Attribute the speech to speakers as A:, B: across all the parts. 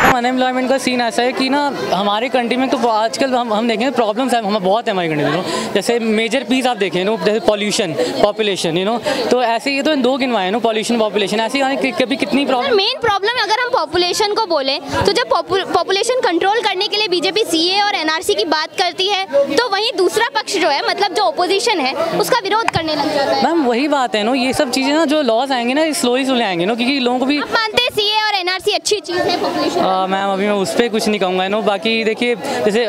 A: Unemployment का scene ऐसा है कि ना हमारे कंट्री में तो आजकल हम देखें प्रॉब्लम्स है बहुत है हमारी कंट्री में। जैसे मेजर पीस आप देखें जैसे पॉल्यूशन, पॉपुलेशन तो ऐसे ये तो दो गिनवाए पॉल्यूशन पॉपुलेशन ऐसे कभी कितनी प्रॉब्लम।
B: मेन प्रॉब्लम अगर हम पॉपुलेशन को बोले तो जब पॉपुलेशन कंट्रोल करने के लिए बीजेपी सीए और एनआरसी की बात करती है तो वहीं दूसरा पक्ष जो है मतलब जो ओपोजिशन है उसका विरोध करने लग जाता है।
A: मैम वही बात है ये सब चीज़ें ना जो लॉज आएंगे ना स्लोली आएंगे क्योंकि लोगों को भी।
B: आप मानते हैं सीए और एनआरसी अच्छी चीज़ है पॉपुलेशन?
A: मैम अभी मैं उस पर कुछ नहीं कहूँगा बाकी देखिए जैसे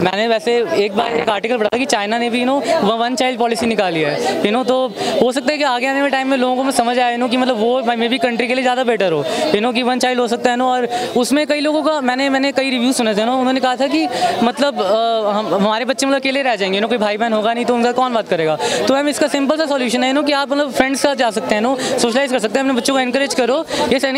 A: मैंने वैसे एक बार एक आर्टिकल पढ़ा था कि चाइना ने भी वन चाइल्ड पॉलिसी निकाली है तो हो सकता है कि आगे आने वाले टाइम में लोगों को समझ आए कि मतलब वो मे भी कंट्री के लिए ज़्यादा बेटर हो कि वन चाइल्ड हो सकता है और उसमें कई लोगों का मैंने कई रिव्यू सुने थे उन्होंने कहा था कि मतलब हमारे बच्चे मतलब अकेले रह जाएंगे कोई भाई बहन होगा नहीं तो उनका कौन बात करेगा। तो मैम इसका सिंपल सा सॉल्यूशन है कि आप मतलब फ्रेंड्स के साथ जा सकते हैं सोशलाइज कर सकते हैं अपने बच्चों को एनकरेज करो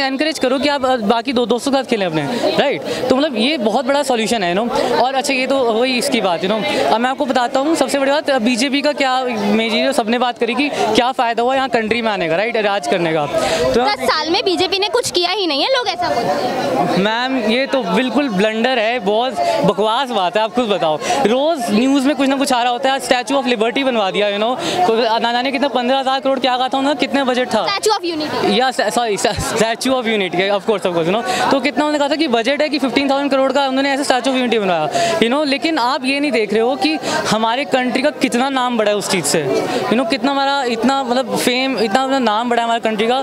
A: एनकरेज करो कि आप बाकी दोस्तों के साथ खेलें अपने राइट। तो मतलब ये बहुत बड़ा सॉल्यूशन है और अच्छा ये तो वही इसकी बात है अब मैं आपको बताता हूँ सबसे बड़ी बात बीजेपी का क्या मेजर सबने बात करी कि क्या फ़ायदा हुआ यहाँ कंट्री में आने का राइट राज करने का। तो
B: 10 साल में बीजेपी ने कुछ किया ही नहीं है लोग ऐसा बोलते हैं।
A: मैम ये तो बिल्कुल ब्लंडर है बहुत बकवास बात है। आप खुद बताओ रोज़ न्यूज़ में कुछ ना कुछ आ रहा होता है। स्टैचू ऑफ लिबर्टी बनवा दिया ना जाने कितना 15,000 करोड़ क्या कहा था उन्होंने कितना बजट था
B: स्टैचू ऑफ यूनिटी या
A: sorry statue of unity of course तो कितना उन्होंने कहा था कि बजट है कि 15,000 करोड़ का उन्होंने ऐसे स्टैचू ऑफ यूनिटी बनवाया लेकिन आप ये नहीं देख रहे हो कि हमारे कंट्री का कितना नाम बढ़ा है उस चीज़ से कितना हमारा इतना मतलब फेम इतना मतलब नाम बढ़ा है हमारे कंट्री का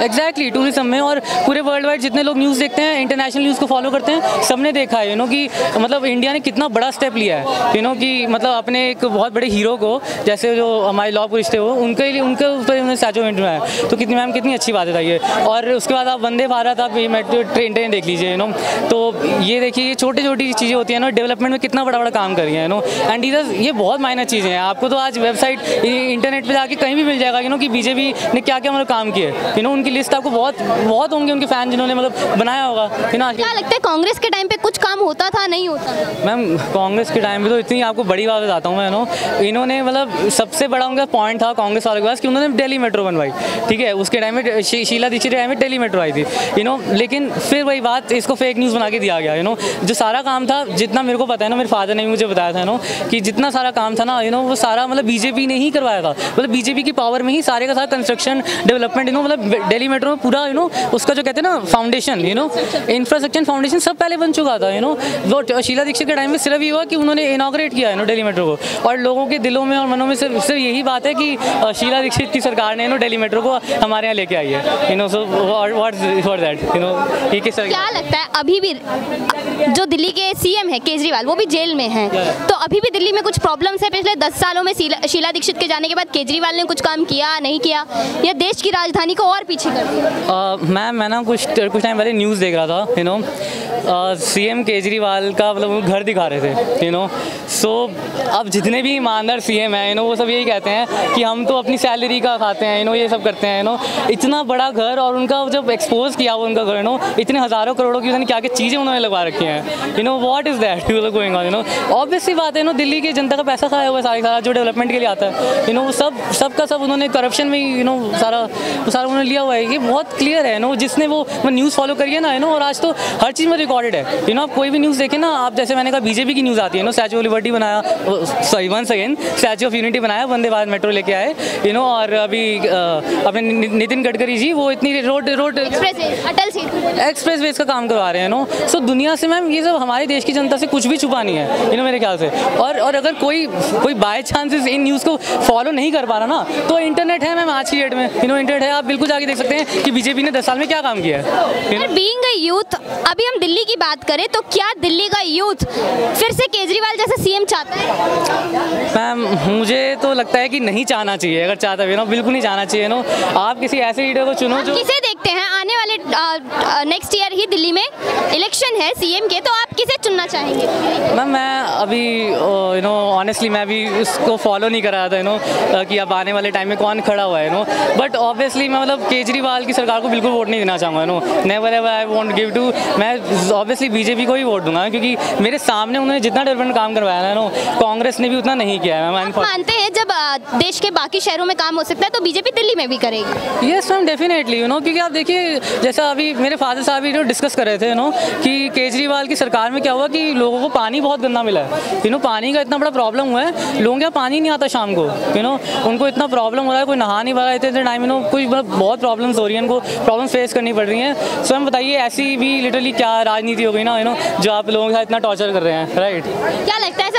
A: एग्जैक्टली टूरिज्म में। और पूरे वर्ल्ड वाइड जितने लोग न्यूज़ देखते हैं इंटरनेशनल न्यूज़ को फॉलो करते हैं सबने देखा है कि मतलब इंडिया ने कितना बड़ा स्टेप लिया है कि मतलब अपने एक बहुत बड़े हीरो को जैसे जो हमारे लॉ पुरुष थे उनके ऊपर उन्होंने स्टैचू ऑफ बनाया तो कितनी मैम कितनी अच्छी बात है ये। और उसके बाद आप वंदे भारत आप मेट्रो ट्रेन देख लीजिए तो ये देखिए ये छोटी छोटी चीज़ें होती हैं डेवलपमेंट में कितना बड़ा बड़ा काम कर रही है एंड ये बहुत मायने चीज़ें हैं। आपको तो आज वेबसाइट इंटरनेट पे जाके कहीं भी मिल जाएगा कि बीजेपी ने क्या क्या मतलब काम किए उनकी लिस्ट आपको बहुत होंगे उनके फैन जिन्होंने मतलब बनाया होगा
B: क्या लगता है कांग्रेस के टाइम पे कुछ काम होता था नहीं होता?
A: मैम कांग्रेस के टाइम पे तो इतनी आपको बड़ी बात बताता हूँ मैं इन्होंने मतलब सबसे बड़ा उनका पॉइंट था कांग्रेस वालों के पास कि उन्होंने दिल्ली मेट्रो बनवाई ठीक है। उसके टाइम में शीला दीक्षित के टाइम में दिल्ली मेट्रो आई थी लेकिन फिर वही बात इसको फेक न्यूज़ बना के दिया गया जो सारा काम था जितना मेरे को पता है मेरे फादर ने मुझे बताया था कि जितना सारा काम था ना वो सारा मतलब बीजेपी ने ही करवाया था। मतलब बीजेपी की पावर में ही सारे का सारा कंस्ट्रक्शन डेवलपमेंट मतलब दिल्ली मेट्रो में पूरा उसका जो कहते हैं ना फाउंडेशन इंफ्रास्ट्रक्चर फाउंडेशन सब पहले बन चुका था वो शीला दीक्षित के टाइम में सिर्फ ये हुआ कि उन्होंने इनॉग्रेट किया दिल्ली मेट्रो को। और लोगों के दिलों में और मनों में सिर्फ यही बात है कि शीला दीक्षित की सरकार ने दिल्ली मेट्रो को हमारे यहाँ लेके आई है सो व्हाट दैट ये किस तरह।
B: क्या लगता है अभी भी जो दिल्ली के सीएम है केजरीवाल वो भी जेल में हैं तो अभी भी दिल्ली में कुछ प्रॉब्लम्स है? पिछले 10 सालों में शीला दीक्षित के जाने के बाद केजरीवाल ने कुछ काम किया नहीं किया या देश की राजधानी को और पीछे कर दिया?
A: मैम मैं ना कुछ टाइम पहले न्यूज़ देख रहा था सीएम केजरीवाल का मतलब वो घर दिखा रहे थे सो अब जितने भी ईमानदार सीएम हैं वो सब यही कहते हैं कि हम तो अपनी सैलरी का खाते हैं ये सब करते हैं इतना बड़ा घर और उनका जब एक्सपोज किया वो उनका घर इतने हज़ारों करोड़ों की क्या क्या चीज़ें उन्होंने लगवा रखी हैं what is that going on obvious सी बात है दिल्ली की जनता का पैसा खाया हुआ है सारा जो डेवलपमेंट के लिए आता है वो सब का सब उन्होंने करप्शन में ही सारा उन्होंने लिया हुआ है। ये बहुत क्लियर है जिसने वो न्यूज़ फॉलो करिए ना और आज तो हर चीज़ में रिकॉर्डेड है आप कोई भी न्यूज़ देखें ना आप जैसे मैंने कहा बीजेपी की न्यूज़ आती है स्टैचू ऑफ लिबर्टी बनाया sorry once again statue of unity बनाया वंदे भारत मेट्रो लेके आए और अभी अपने नितिन गडकरी जी वो इतनी रोड एक्सप्रेस वेज का काम करवा रहे हैं सो दुनिया से मैम ये सब हमारे देश की जनता से कुछ भी छुपा नहीं है मेरे ख्याल से। और अगर कोई बाय चांसेस इन न्यूज़ को फॉलो नहीं कर पा रहा ना तो इंटरनेट है मैम आज की डेट में इंटरनेट है आप बिल्कुल जाके देख सकते हैं कि बीजेपी ने 10 साल में क्या काम किया है।
B: बीइंग अ यूथ अभी हम दिल्ली की बात करें तो क्या दिल्ली का यूथ फिर से केजरीवाल जैसा सीएम चाहता है?
A: मैम मुझे तो लगता है कि नहीं चाहना चाहिए। अगर चाहता है बिल्कुल नहीं चाहना चाहिए आप किसी ऐसे लीडर को चुनो जो
B: किसे देखते हैं आने वाले नेक्स्ट ईयर ही दिल्ली में इलेक्शन है सीएम के तो आप किसे चुनना चाहेंगे?
A: मैम मैं अभी ऑनेस्टली मैं अभी उसको फॉलो नहीं कर रहा था कि अब आने वाले टाइम में कौन खड़ा हुआ है बट ऑब्वियसली मैं मतलब केजरीवाल की सरकार को बिल्कुल वोट नहीं देना चाहूँगा never ever I won't give to मैं ऑब्वियसली बीजेपी को ही वोट दूंगा क्योंकि मेरे सामने उन्होंने जितना डेवलपमेंट काम करवाया है नो, कांग्रेस ने भी उतना नहीं किया है मैम।
B: मानते हैं जब देश के बाकी शहरों में काम हो सकता है तो बीजेपी दिल्ली में भी करेगी?
A: Yes ma'am, definitely you know, क्योंकि आप देखिए जैसा अभी मेरे फादर साहब भी डिस्कस कर रहे थे यू नो कि केजरीवाल की सरकार में क्या हुआ कि लोगों को पानी बहुत गंदा मिला है, यू नो, पानी का इतना बड़ा प्रॉब्लम हुआ है, लोगों के यहाँ पानी नहीं आता शाम को, यू नो, उनको इतना प्रॉब्लम हो रहा है, कोई नहा नहीं पा रहा है इतने टाइम, यू नो, कोई बहुत प्रॉब्लम्स हो रही हैं, उनको प्रॉब्लम्स फेस करनी पड़ रही हैं। सो हम बताइए ऐसी भी लिटरली क्या राजनीति हो गई ना, यू नो, जो आप लोगों के साथ इतना टॉर्चर कर रहे हैं, राइट?
B: क्या लगता है